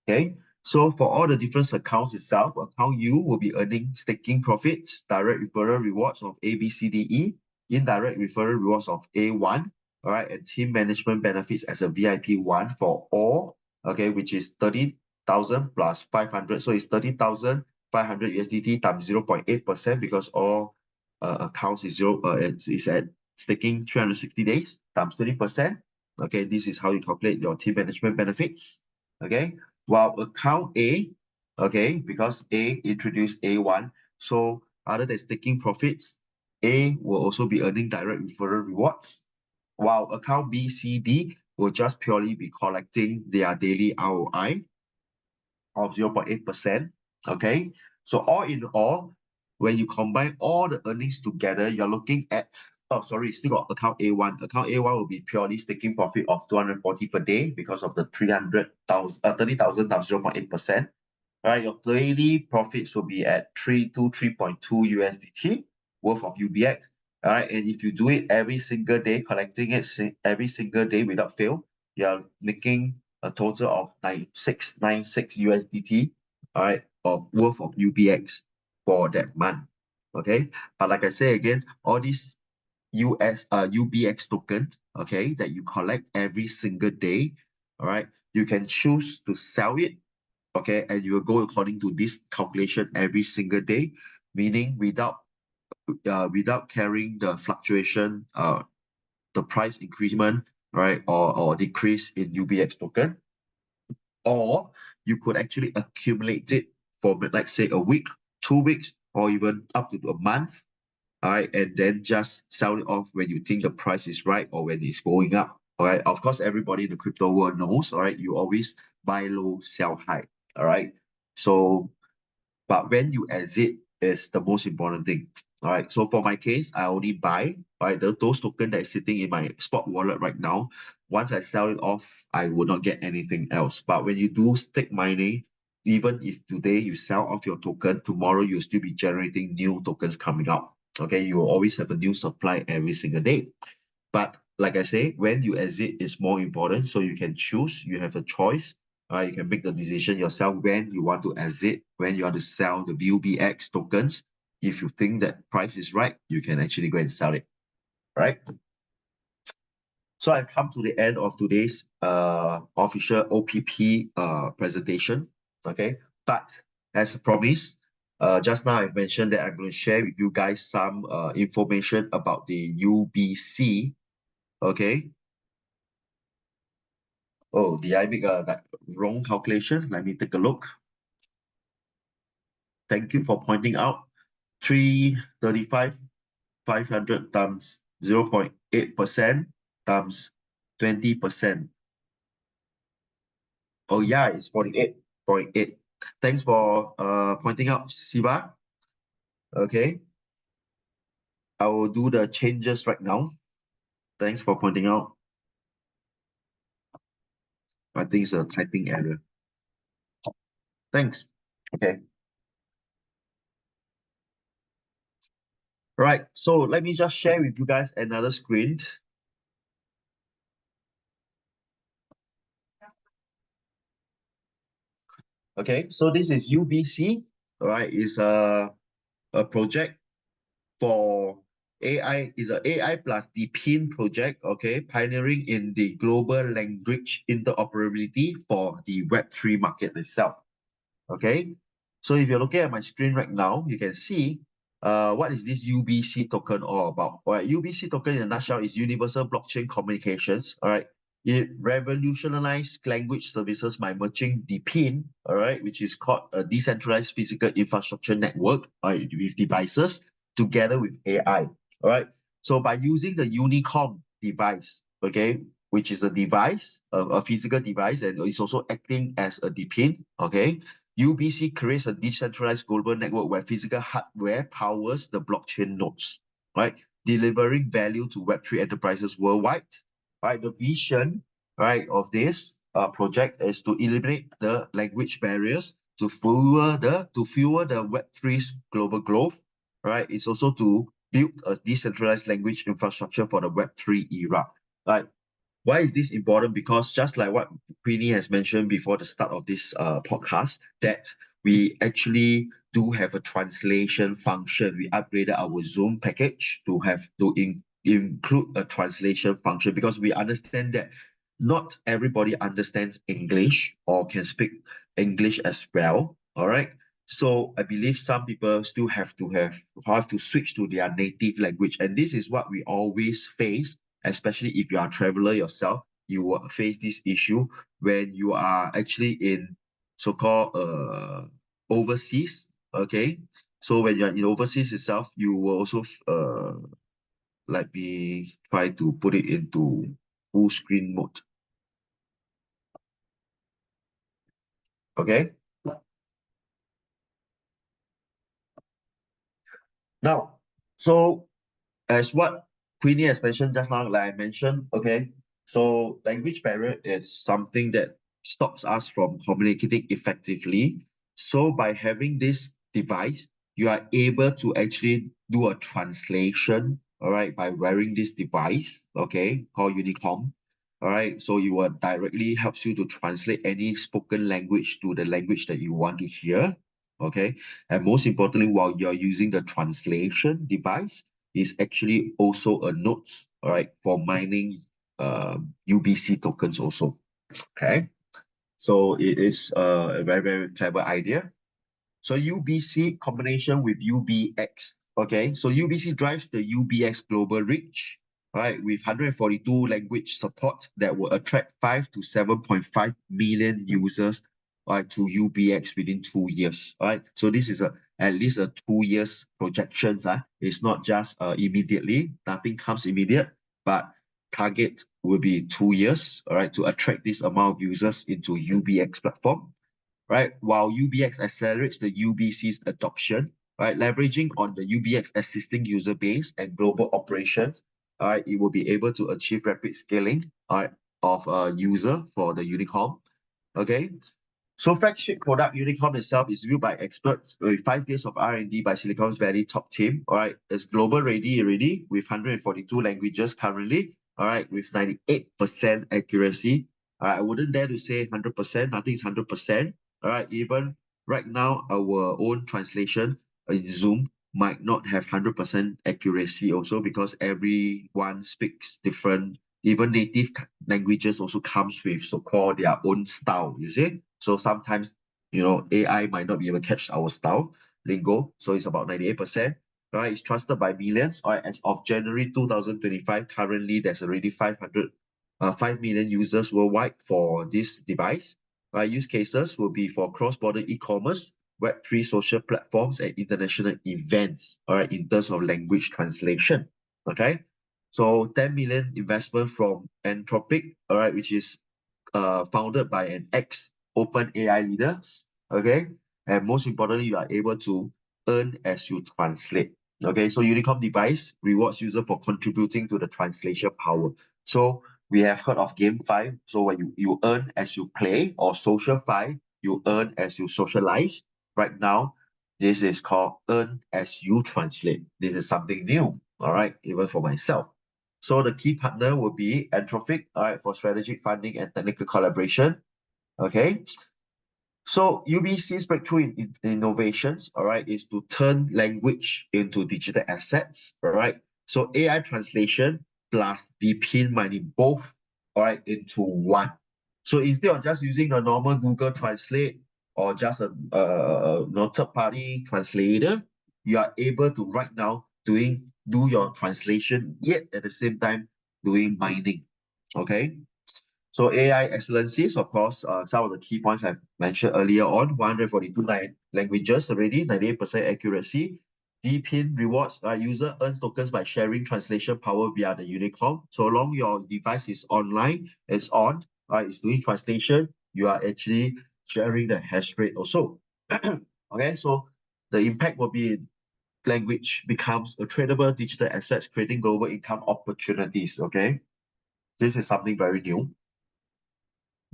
Okay, so for all the different accounts itself, account U will be earning staking profits, direct referral rewards of A, B, C, D, E, indirect referral rewards of A1, all right, and team management benefits as a VIP1 for all, okay, which is 30,000 plus 500. So it's 30,500 USDT times 0.8% because all accounts is it's at staking 360 days times 20%. Okay, this is how you calculate your team management benefits. Okay, while account A, okay, because A introduced A1, so other than staking profits, A will also be earning direct referral rewards, while account B, C, D will just purely be collecting their daily ROI of 0.8%. Okay, so all in all, when you combine all the earnings together, you're looking at, oh, sorry, still got account A1. Account A1 will be purely staking profit of 240 per day because of the 30,000 times 0.8%. Right, your daily profits will be at 3.2 USDT worth of UBX. All right, and if you do it every single day, collecting it every single day without fail, you're making a total of 9696 USDT, all right, of worth of UBX for that month. Okay, but like I say again, all these UBX token, okay, that you collect every single day, all right, you can choose to sell it, okay, and you will go according to this calculation every single day, meaning without carrying the fluctuation, the price increment, right, or decrease in UBX token, or you could actually accumulate it for, like, say, a week, 2 weeks, or even up to a month, all right, and then just sell it off when you think the price is right or when it's going up. All right, of course, everybody in the crypto world knows, all right, you always buy low, sell high. All right, so but when you exit is the most important thing. All right, so for my case, I only buy, right, those tokens that is sitting in my spot wallet right now. Once I sell it off, I will not get anything else. But when you do stake mining, even if today you sell off your token, tomorrow you'll still be generating new tokens coming out. Okay, you will always have a new supply every single day. But like I say, when you exit is more important. So you can choose, you have a choice. You can make the decision yourself when you want to exit, when you want to sell the UBX tokens. If you think that price is right, you can actually go and sell it, right? So I've come to the end of today's official OPP presentation, okay? But as promised, just now I've mentioned that I'm going to share with you guys some information about the UBC, okay? Oh, did I make that wrong calculation? Let me take a look. Thank you for pointing out. 335, 500 times 0.8% times 20%. Oh yeah, it's 48.8. Thanks for pointing out, Siva. Okay, I will do the changes right now. Thanks for pointing out. I think it's a typing error. Thanks. Okay. Right, so let me just share with you guys another screen. Okay, so this is UBC, all right, is a project for AI, is a AI plus DeepIn project, okay, pioneering in the global language interoperability for the Web3 market itself, okay? So if you're looking at my screen right now, you can see, what is this UBC token all about? All right, UBC token in a nutshell is Universal Blockchain Communications. All right, it revolutionized language services by merging DePIN, all right, which is called a decentralized physical infrastructure network, all right, with devices together with AI. All right, so by using the Unicom device, okay, which is a device, a physical device, and it's also acting as a DePIN, okay. UBC creates a decentralized global network where physical hardware powers the blockchain nodes, right? Delivering value to Web3 enterprises worldwide, right? The vision, right, of this project is to eliminate the language barriers to fuel the Web3's global growth, right? It's also to build a decentralized language infrastructure for the Web3 era, right? Why is this important? Because just like what Queenie has mentioned before the start of this podcast, that we actually do have a translation function. We upgraded our Zoom package to have to include a translation function because we understand that not everybody understands English or can speak English as well. All right. So I believe some people still have to switch to their native language. And this is what we always face, especially if you are a traveler yourself. You will face this issue when you are actually in so-called overseas. Okay. So when you're in overseas itself, you will also like me try to put it into full screen mode. Okay. Now, so as what Queenie has mentioned just now, like I mentioned, okay, so language barrier is something that stops us from communicating effectively. So by having this device, you are able to actually do a translation, all right, by wearing this device, okay, called Unicom. All right, so you will directly helps you to translate any spoken language to the language that you want to hear. Okay, and most importantly, while you're using the translation device, is actually also a nodes, all right, for mining UBC tokens also. Okay, so it is a very, very clever idea. So UBC combination with UBX. Okay, so UBC drives the UBX global reach, right, with 142 language support that will attract 5 to 7.5 million users, right, to UBX within 2 years. Right, so this is at least a 2 years projections. It's not just immediately, nothing comes immediate, but target will be 2 years, all right, to attract this amount of users into UBX platform, right? While UBX accelerates the UBC's adoption, right? Leveraging on the UBX existing user base and global operations, all right, it will be able to achieve rapid scaling, all right, of a user for the Unicom. Okay, so flagship product Unicom itself is built by experts with 5 years of R&D by Silicon Valley top team. All right, it's global ready already with 142 languages currently. All right, with 98% accuracy. All right, I wouldn't dare to say 100%. Nothing is 100%. All right, even right now, our own translation in Zoom might not have 100% accuracy also because everyone speaks different. Even native languages also comes with so-called their own style, you see? So sometimes, AI might not be able to catch our style, lingo. So it's about 98%. Right, it's trusted by millions. All right, as of January 2025, currently there's already 5 million users worldwide for this device. Right, use cases will be for cross-border e-commerce, Web3 social platforms, and international events. All right, in terms of language translation. Okay, so 10 million investment from Anthropic. All right, which is founded by an ex-open AI leader. Okay, and most importantly, you are able to earn as you translate. Okay, so Unicom device rewards user for contributing to the translation power. So we have heard of GameFi. So when you earn as you play, or SocialFi, you earn as you socialize. Right now, this is called earn as you translate. This is something new. All right, even for myself. So the key partner will be Anthropic, all right, for strategic funding and technical collaboration. Okay, so UBC's breakthrough in innovations, all right, is to turn language into digital assets, all right. So AI translation plus DeepIn mining both, all right, into one. So instead of just using the normal Google Translate or just a third-party translator, you are able to right now do your translation, yet at the same time doing mining. Okay. So AI excellencies, of course, some of the key points I mentioned earlier on, 142 languages already, 98% accuracy. DPIN rewards, user earns tokens by sharing translation power via the Unicom. So long your device is online, it's on, it's doing translation, you are actually sharing the hash rate also. Okay, so the impact will be language becomes a tradable digital assets, creating global income opportunities. Okay, this is something very new.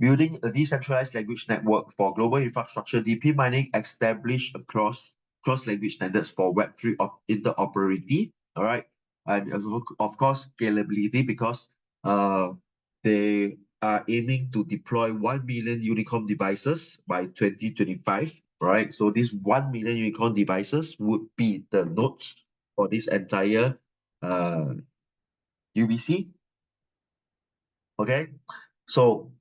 Building a decentralized language network for global infrastructure, DP mining established across cross-language standards for Web3 interoperability, all right? And also, of course, scalability, because they are aiming to deploy 1 million Unicom devices by 2025, right? So these 1 million Unicom devices would be the nodes for this entire UBC, okay? So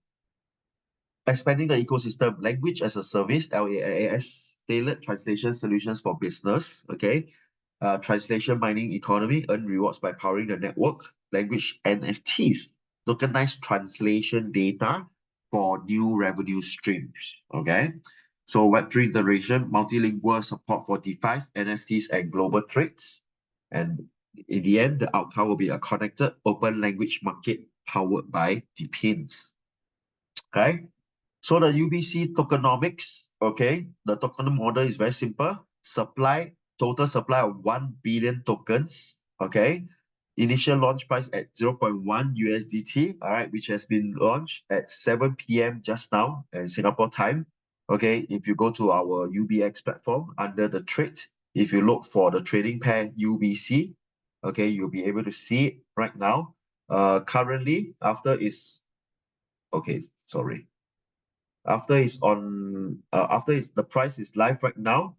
expanding the ecosystem, language as a service, LAAS, tailored translation solutions for business, okay? Translation mining economy, earn rewards by powering the network. Language NFTs, tokenized translation data for new revenue streams, okay? So Web3 integration, multilingual support for DeFi, NFTs, and global trades. And in the end, the outcome will be a connected open language market powered by DePINs, okay? So the UBC tokenomics, okay, the token model is very simple. Total supply of 1 billion tokens, okay. Initial launch price at 0.1 USDT, all right, which has been launched at 7 p.m. just now in Singapore time. Okay, if you go to our UBX platform under the trade, if you look for the trading pair UBC, okay, you'll be able to see it right now. Currently, sorry, after it's the price is live right now,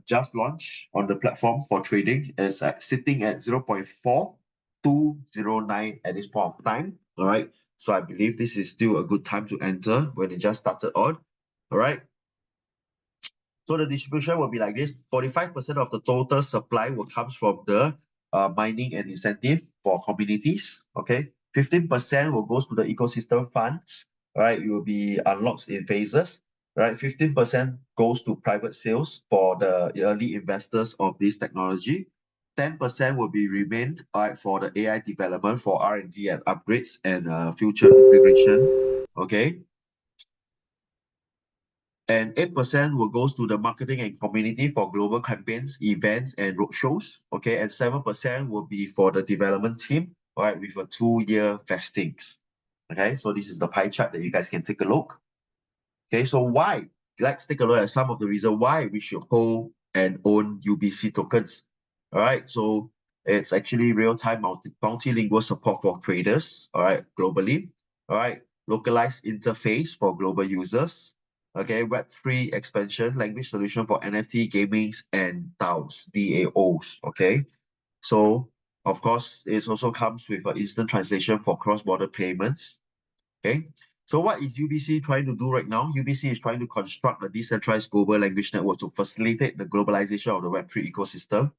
just launched on the platform for trading, is sitting at 0.4209 at this point of time. All right, so I believe this is still a good time to enter when it just started on. All right, so the distribution will be like this: 45% of the total supply will comes from the mining and incentive for communities. Okay, 15% will goes to the ecosystem funds. Right, it will be unlocked in phases. Right, 15% goes to private sales for the early investors of this technology. 10% will be remained for the AI development for R&D and upgrades and future integration. Okay, and 8% will goes to the marketing and community for global campaigns, events, and roadshows. Okay, and 7% will be for the development team, all right, with a 2-year vestings. Okay, so this is the pie chart that you guys can take a look. Okay, so why? Let's take a look at some of the reasons why we should hold and own UBC tokens. All right, so it's actually real-time multilingual support for traders, all right, globally. All right, localized interface for global users. Okay, Web3 expansion, language solution for NFT, gamings, and DAOs. Okay, so of course, it also comes with an instant translation for cross-border payments. Okay, so what is UBC trying to do right now? UBC is trying to construct a decentralized global language network to facilitate the globalization of the Web3 ecosystem.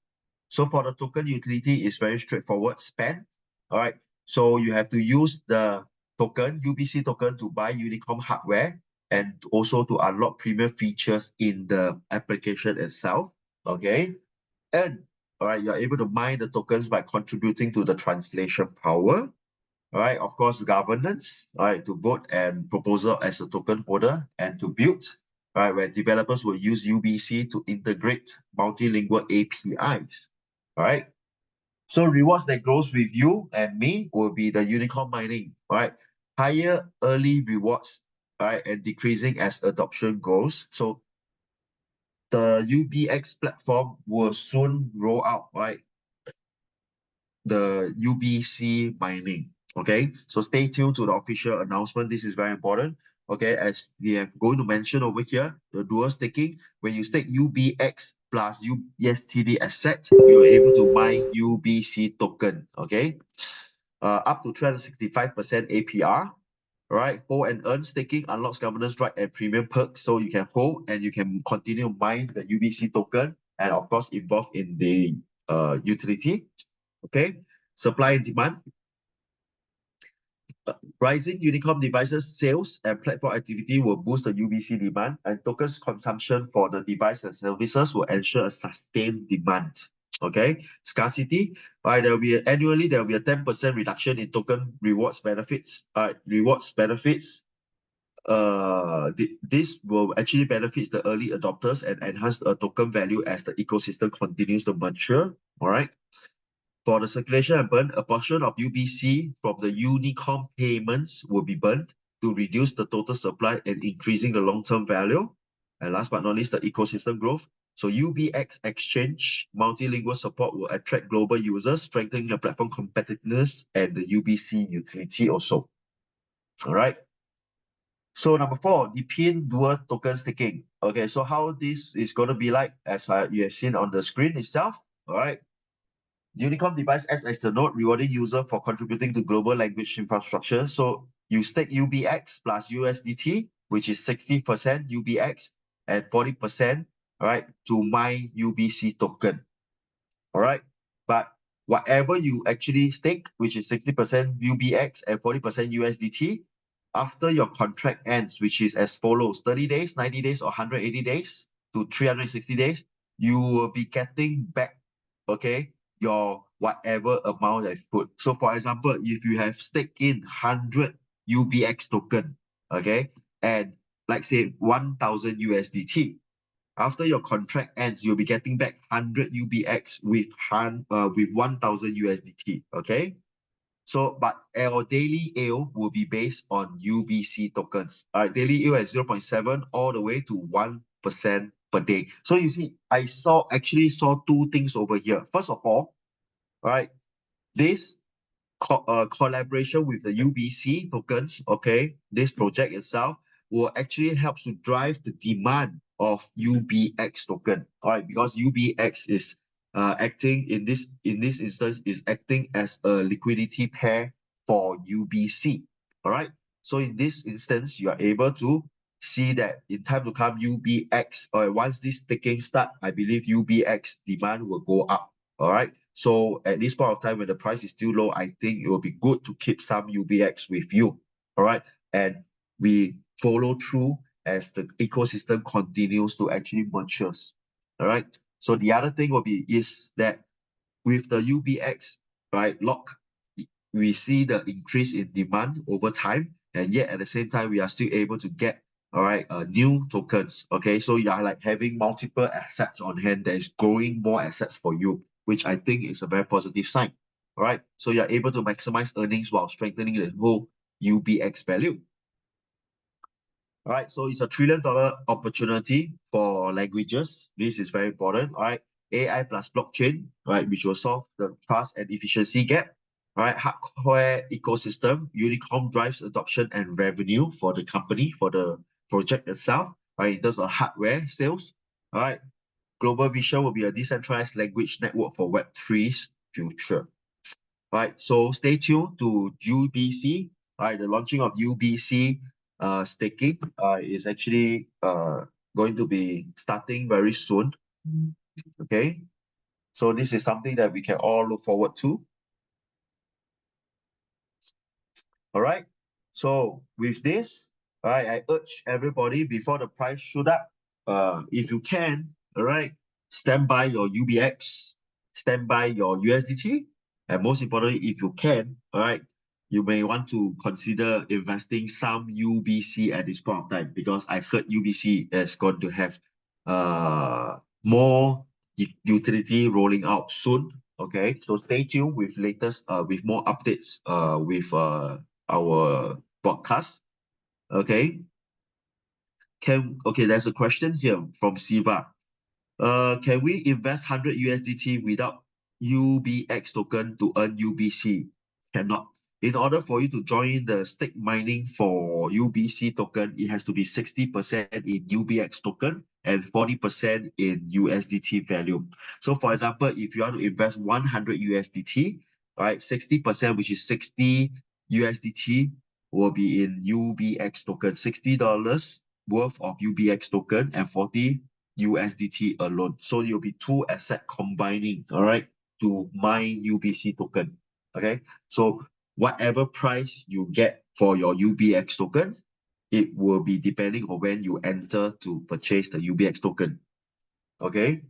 So for the token utility, it's very straightforward, spend. All right, so you have to use the token, UBC token, to buy Unicom hardware and also to unlock premium features in the application itself. Okay, and all right, you're able to mine the tokens by contributing to the translation power. All right, of course, governance, all right, to vote and proposal as a token holder and to build, all right, where developers will use UBC to integrate multilingual APIs. All right, so rewards that grows with you and me will be the unicorn mining. All right, higher early rewards, all right, and decreasing as adoption goes. So the UBX platform will soon roll out, right, the UBC mining. Okay, so stay tuned to the official announcement. This is very important. Okay, as we have going to mention over here, the dual staking. When you stake UBX plus USTD asset, you're able to mine UBC token. Okay, up to 365% APR. Right, hold and earn staking unlocks governance right and premium perks, so you can hold and you can continue mine the UBC token and of course involved in the utility. Okay, supply and demand. Rising Unicom devices sales and platform activity will boost the UBC demand, and tokens consumption for the device and services will ensure a sustained demand. Okay, scarcity. Right, annually there will be a 10% reduction in token rewards benefits. Rewards benefits. This will actually benefit the early adopters and enhance the token value as the ecosystem continues to mature. All right. For the circulation and burn, a portion of UBC from the Unicom payments will be burned to reduce the total supply and increasing the long-term value. And last but not least, the ecosystem growth. So UBX exchange multilingual support will attract global users, strengthening the platform competitiveness and the UBC utility also. All right. So number 4, the PIN dual token staking. Okay, so how this is going to be like, as you have seen on the screen itself. All right. Unicom device acts as the node, rewarding user for contributing to global language infrastructure. So you stake UBX plus USDT, which is 60% UBX and 40%, all right, to my UBC token. All right. But whatever you actually stake, which is 60% UBX and 40% USDT, after your contract ends, which is as follows: 30 days, 90 days, or 180 days to 360 days, you will be getting back, okay, your whatever amount that you put. So for example, if you have staked in 100 UBX token, okay, and like say 1000 USDT, after your contract ends, you'll be getting back 100 UBX with 1000 USDT. Okay. So, but our daily AO will be based on UBC tokens. All right, daily AO at 0.7 all the way to 1% per day. So you see, I actually saw two things over here. First of all, right, this collaboration with the UBC tokens, okay, this project itself will actually help to drive the demand of UBX token, all right, because UBX is acting in this instance is acting as a liquidity pair for UBC, all right. So in this instance, you are able to see that in time to come, UBX, or once this staking start, I believe UBX demand will go up. All right. So at this point of time, when the price is still low, I think it will be good to keep some UBX with you. All right. And we follow through as the ecosystem continues to actually matures. All right. So the other thing will be is that with the UBX, right, lock, we see the increase in demand over time, and yet at the same time, we are still able to get, all right, new tokens. Okay, so you are like having multiple assets on hand that is growing more assets for you, which I think is a very positive sign. All right, so you're able to maximize earnings while strengthening the whole UBX value. All right, so it's a $1 trillion opportunity for languages. This is very important. All right, AI plus blockchain, right, which will solve the trust and efficiency gap. All right, hardware ecosystem, Unicom drives adoption and revenue for the company, for the project itself. Right, in terms of hardware sales. All right, global vision will be a decentralized language network for Web3's future. Right, so stay tuned to UBC. Right, the launching of UBC staking is actually going to be starting very soon. Okay, so this is something that we can all look forward to. All right, so with this, right, I urge everybody before the price shoot up, if you can, all right, stand by your UBX, stand by your USDT, and most importantly, if you can, all right, you may want to consider investing some UBC at this point of time, because I heard UBC is going to have more utility rolling out soon. Okay, so stay tuned with latest with more updates with our podcast. Okay. Okay, there's a question here from Siva. Can we invest 100 USDT without UBX token to earn UBC? Cannot. In order for you to join the stake mining for UBC token, it has to be 60% in UBX token and 40% in USDT value. So for example, if you want to invest 100 USDT, right, 60%, which is 60 USDT, will be in UBX token, $60 worth of UBX token, and 40 USDT alone. So you'll be two asset combining, all right, to mine UBC token. Okay. So whatever price you get for your UBX token, it will be depending on when you enter to purchase the UBX token. Okay.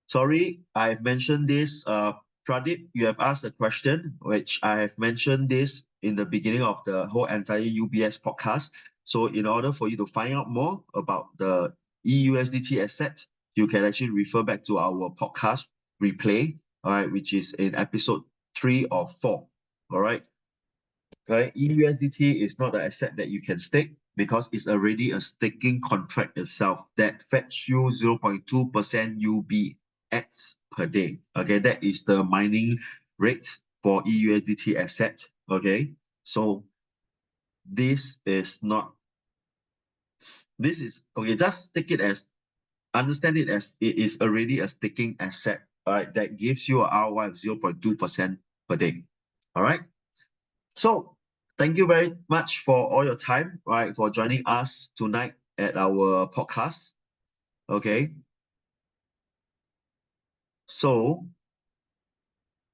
Sorry, I've mentioned this. Pradeep, you have asked a question, which I have mentioned this in the beginning of the whole entire UBS podcast. So in order for you to find out more about the EUSDT asset, you can actually refer back to our podcast replay, all right, which is in episode 3 or 4. All right. Okay, EUSDT is not an asset that you can stake because it's already a staking contract itself that fetch you 0.2% UBX per day. Okay, that is the mining rate for EUSDT asset. Okay, so this is not, this is, okay, just take it as, understand it as it is already a staking asset, all right, that gives you a ROI of 0.2% per day. All right. So thank you very much for all your time, right, for joining us tonight at our podcast. Okay. So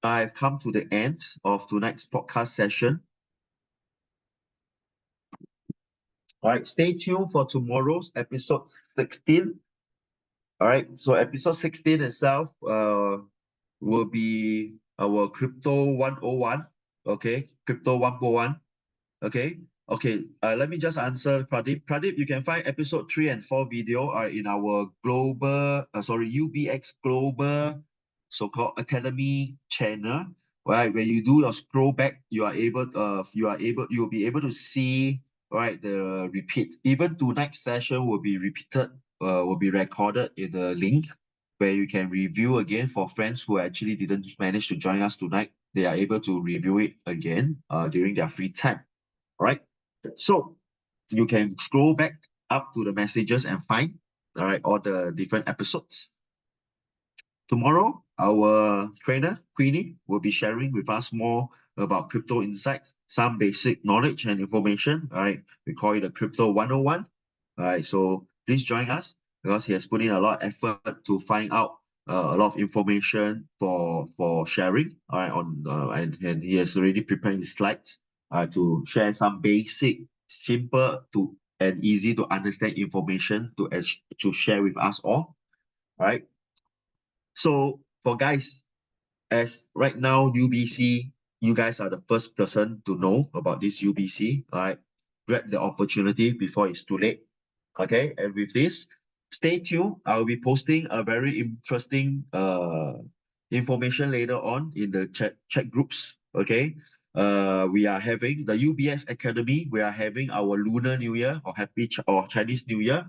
I've come to the end of tonight's podcast session. All right, stay tuned for tomorrow's episode 16. All right, so episode 16 itself will be our crypto 101. Okay, crypto 101. Okay. Okay. Let me just answer Pradeep. Pradeep, you can find episode 3 and 4 video are in our global, UBX global so-called academy channel. Right. Where you do your scroll back, you'll be able to see, right, the repeat. Even tonight's session will be repeated, will be recorded in the link where you can review again for friends who actually didn't manage to join us tonight. They are able to review it again during their free time. All right. So you can scroll back up to the messages and find, all right, all the different episodes. Tomorrow, our trainer, Queenie, will be sharing with us more about crypto insights, some basic knowledge and information. All right. We call it the Crypto 101. All right. So please join us because he has put in a lot of effort to find out a lot of information for sharing. All right. And he has already prepared his slides to share some basic, simple to and easy to understand information to share with us all. All right. So for guys, as right now UBC, you guys are the first person to know about this UBC. All right, grab the opportunity before it's too late. Okay, and with this, stay tuned. I'll be posting a very interesting information later on in the chat groups. Okay, we are having the UBS Academy. We are having our Lunar New Year or or Chinese New Year,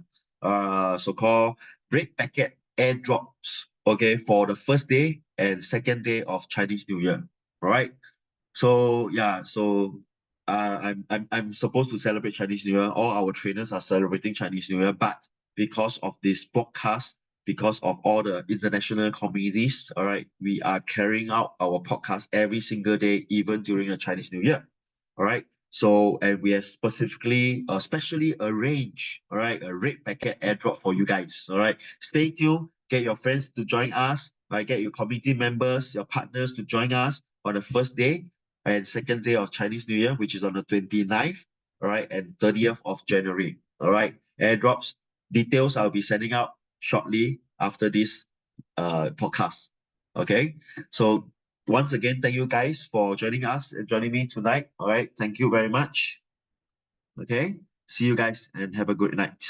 so-called break packet airdrops. Okay, for the first day and second day of Chinese New Year. All right. So yeah, so I'm supposed to celebrate Chinese New Year. All our trainers are celebrating Chinese New Year, but because of this podcast, because of all the international communities, all right, we are carrying out our podcast every single day, even during the Chinese New Year. All right. So, and we have specially arranged, all right, a red packet airdrop for you guys. All right. Stay tuned. Get your friends to join us. Right. Get your community members, your partners to join us on the first day and second day of Chinese New Year, which is on the 29th, all right, and 30th of January. All right. Airdrops details I'll be sending out shortly after this podcast. Okay. So once again, thank you guys for joining us and joining me tonight. All right. Thank you very much. Okay. See you guys and have a good night.